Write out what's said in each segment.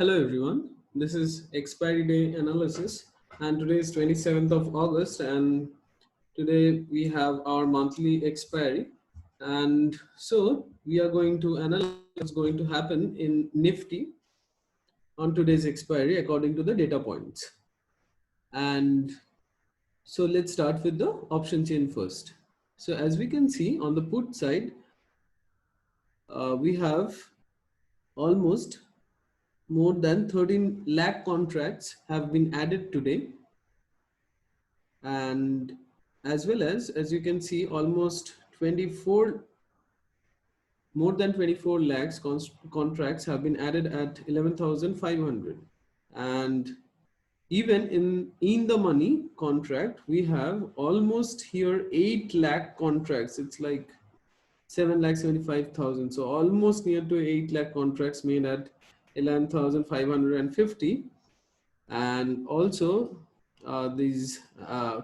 Hello everyone, this is expiry day analysis and today is 27th of August and today we have our monthly expiry and so we are going to analyze what's going to happen in Nifty on today's expiry according to the data points. And so let's start with the option chain first. So as we can see on the put side, we have almost more than 13 lakh contracts have been added today, and as well as you can see almost 24 more than 24 lakhs contracts have been added at 11,500. And even in the money contract we have almost here 8 lakh contracts. It's like 7,75,000, so almost near to 8 lakh contracts made at 11,550. And also these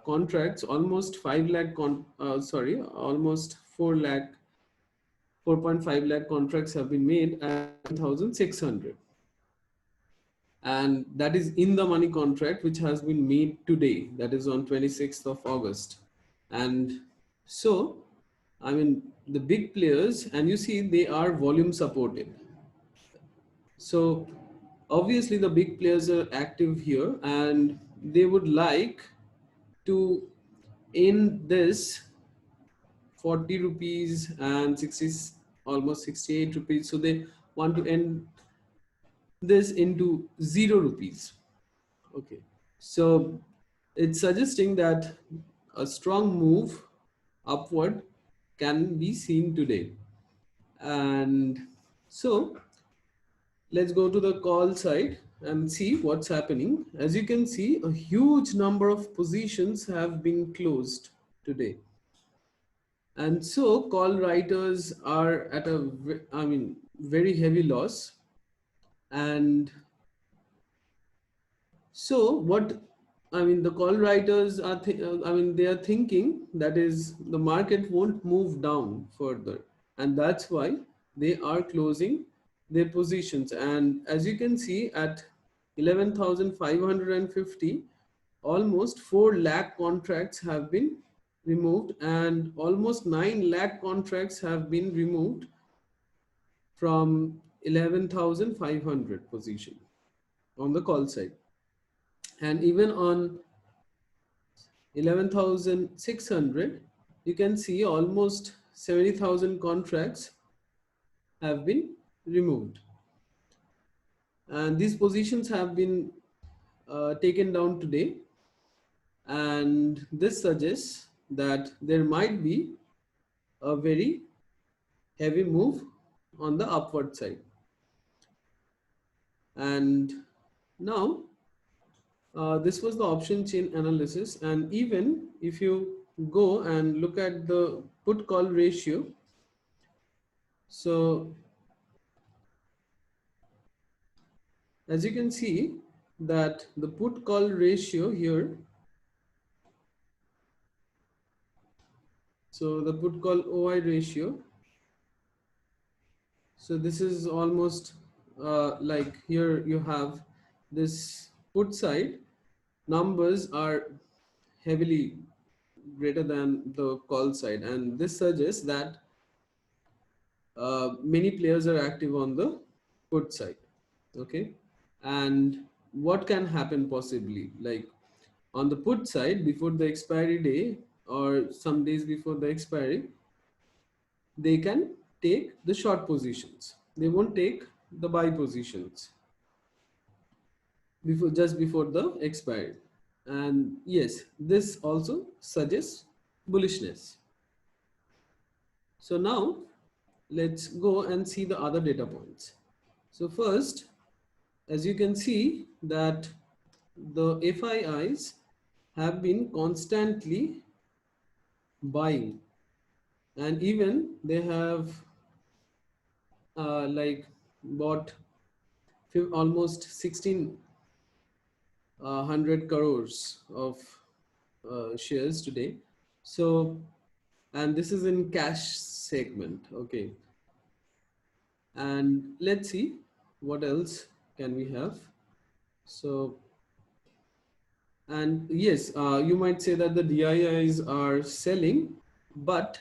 contracts almost 5 lakh almost 4 lakh 4.5 lakh contracts have been made at 1,600, and that is in the money contract which has been made today, that is on 26th of August. And so I mean the big players, and you see they are volume supported, so obviously the big players are active here and they would like to end this 40 rupees and 60 almost 68 rupees, so they want to end this into 0 rupees. Okay, so it's suggesting that a strong move upward can be seen today. And so let's go to the call side and see what's happening. As you can see, a huge number of positions have been closed today. And so call writers are at a, very heavy loss. And so what, the call writers are, they are thinking that is the market won't move down further. And that's why they are closing their positions. And as you can see at 11,550, almost 4 lakh contracts have been removed and almost 9 lakh contracts have been removed from 11,500 position on the call side. And even on 11,600, you can see almost 70,000 contracts have been removed. And these positions have been taken down today. And this suggests that there might be a very heavy move on the upward side. And now this was the option chain analysis. And even if you go and look at the put call ratio, so as you can see that the put call ratio here, so the put call OI ratio, so this is almost like here you have this put side numbers are heavily greater than the call side, and this suggests that many players are active on the put side. Okay, and what can happen possibly, like on the put side before the expiry day or some days before the expiry, they can take the short positions, they won't take the buy positions just before the expiry. And yes, this also suggests bullishness. So now let's go and see the other data points. So first, as you can see that the FIIs have been constantly buying, and even they have like bought almost 1,600 crores of shares today. So, and this is in cash segment. Okay, and let's see what else can we have? So, and yes, you might say that the DIIs are selling, but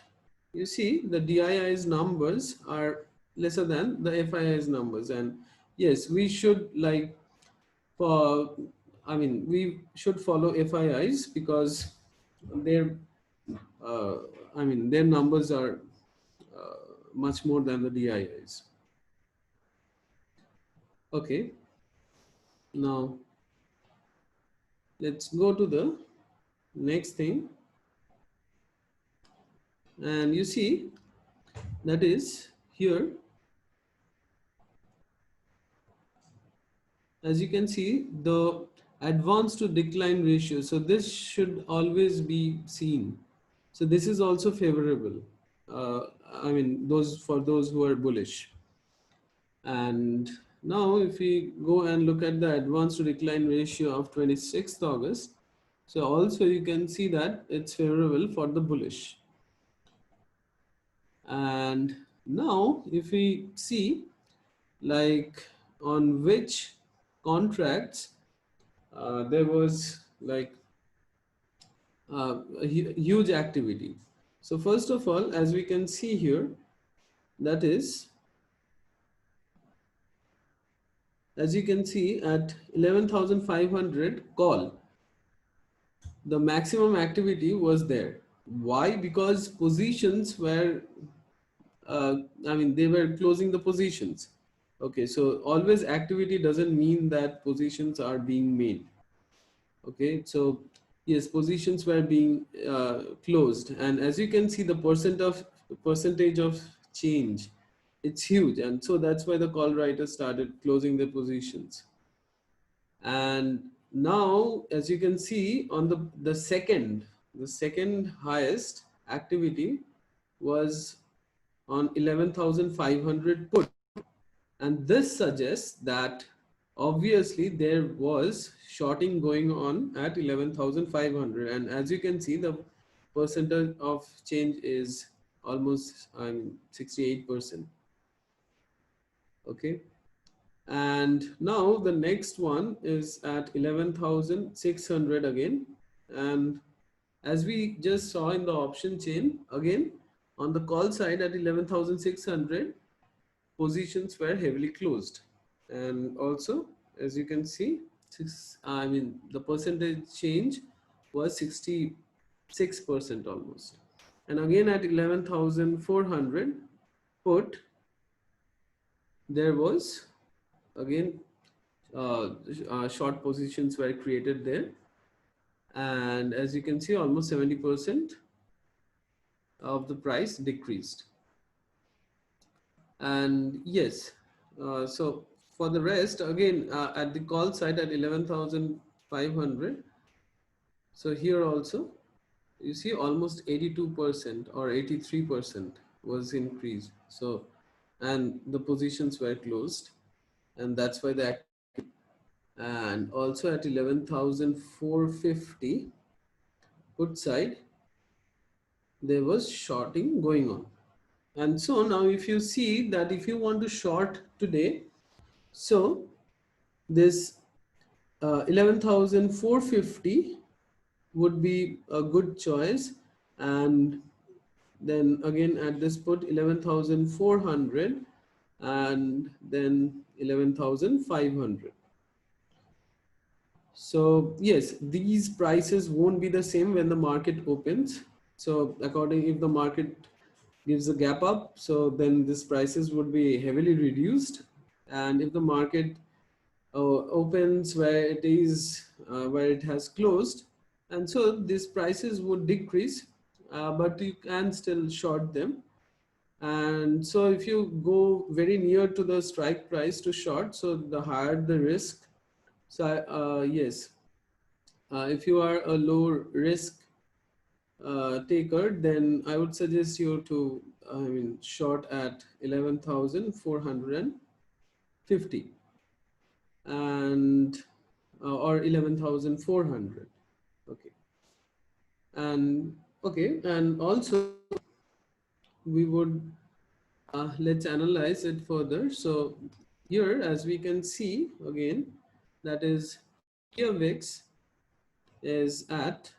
you see the DIIs numbers are lesser than the FIIs numbers. And yes, we should like for, I mean, we should follow FIIs because their, uh, I mean, their numbers are much more than the DIIs. Okay, now let's go to the next thing. And you see that is here, as you can see, the advance to decline ratio. So this should always be seen. So this is also favorable. Uh, I mean, those for those who are bullish. And now if we go and look at the advance to decline ratio of 26th August, so also you can see that it's favorable for the bullish. And now if we see like on which contracts there was like huge activity. So first of all, as we can see here, that is, as you can see at 11,500 call, the maximum activity was there. Why? Because positions were, uh, I mean, they were closing the positions. Okay, so always activity doesn't mean that positions are being made. Okay, so yes, positions were being closed, and as you can see, the percentage of change, it's huge, and so that's why the call writers started closing their positions. And now, as you can see, on the second highest activity was on 11,500 put. And this suggests that obviously there was shorting going on at 11,500. And as you can see, the percentage of change is almost 68%. Okay. And now the next one is at 11,600 again. And as we just saw in the option chain, again on the call side at 11,600, positions were heavily closed. And also, as you can see, the percentage change was 66% almost. And again at 11,400 put, there was again short positions were created there. And as you can see, almost 70% of the price decreased. And yes, so for the rest, again at the call side at 11,500, so here also you see almost 82% or 83% was increased. So, and the positions were closed, and that's why the and also at 11,450 put side, there was shorting going on. And so now if you see that if you want to short today, so this 11,450 would be a good choice. And then again at this put 11,400 and then 11,500. So yes, these prices won't be the same when the market opens. So according, if the market gives a gap up, so then these prices would be heavily reduced. And if the market opens where it is, where it has closed, and so these prices would decrease, but you can still short them. And so if you go very near to the strike price to short, so the higher the risk. So yes, if you are a low risk taker, then I would suggest you to, short at 11,450 and or 11,400. Okay. And okay, and also we would let's analyze it further. So here, as we can see again, that is India VIX is at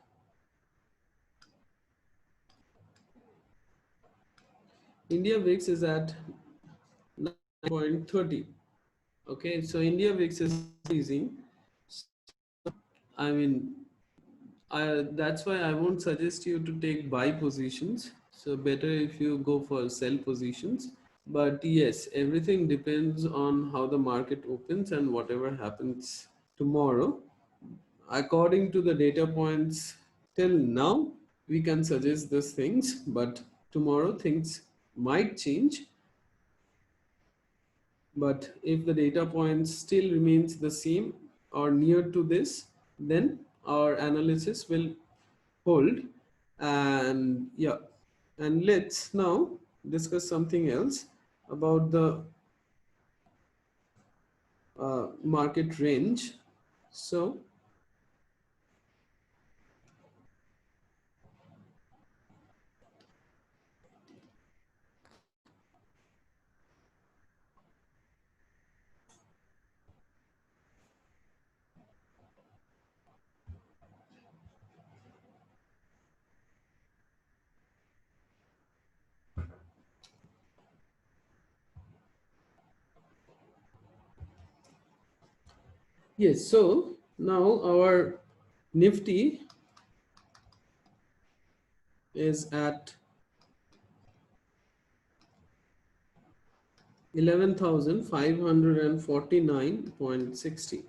India VIX is at 9.30. Okay, so India VIX is increasing. I mean, that's why I won't suggest you to take buy positions. So better if you go for sell positions. But yes, everything depends on how the market opens and whatever happens tomorrow. According to the data points till now, we can suggest these things, but tomorrow things might change. But if the data points still remains the same or near to this, then our analysis will hold. And yeah, and let's now discuss something else about the market range. So yes, so now our Nifty is at 11,549.60,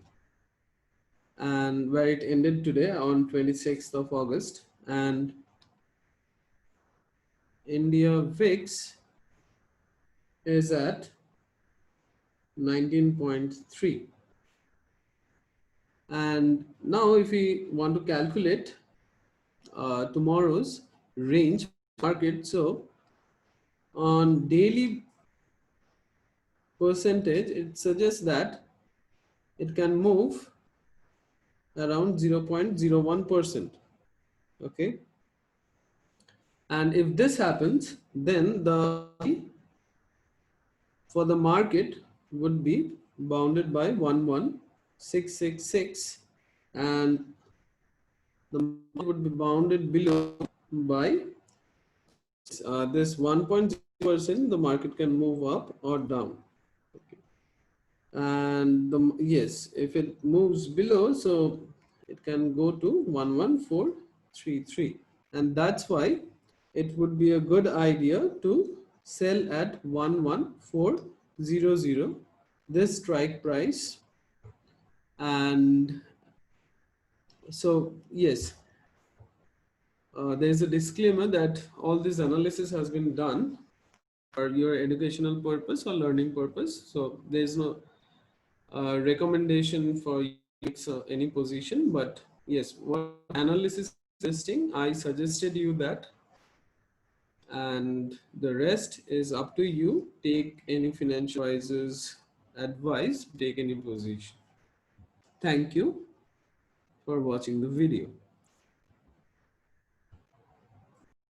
and where it ended today on 26th of August. And India VIX is at 19.3. And now if we want to calculate tomorrow's range market, so on daily percentage, it suggests that it can move around 0.01%. Okay, and if this happens, then the for the market would be bounded by 11666, and the market would be bounded below by this 1.0%. The market can move up or down. Okay. And yes, if it moves below, so it can go to 11433, and that's why it would be a good idea to sell at 11400, this strike price. And so yes, there is a disclaimer that all this analysis has been done for your educational purpose or learning purpose, so there is no recommendation for any position. But yes, what analysis is suggesting, I suggested you that, and the rest is up to you. Take any financial advisor's advice, take any position. Thank you for watching the video.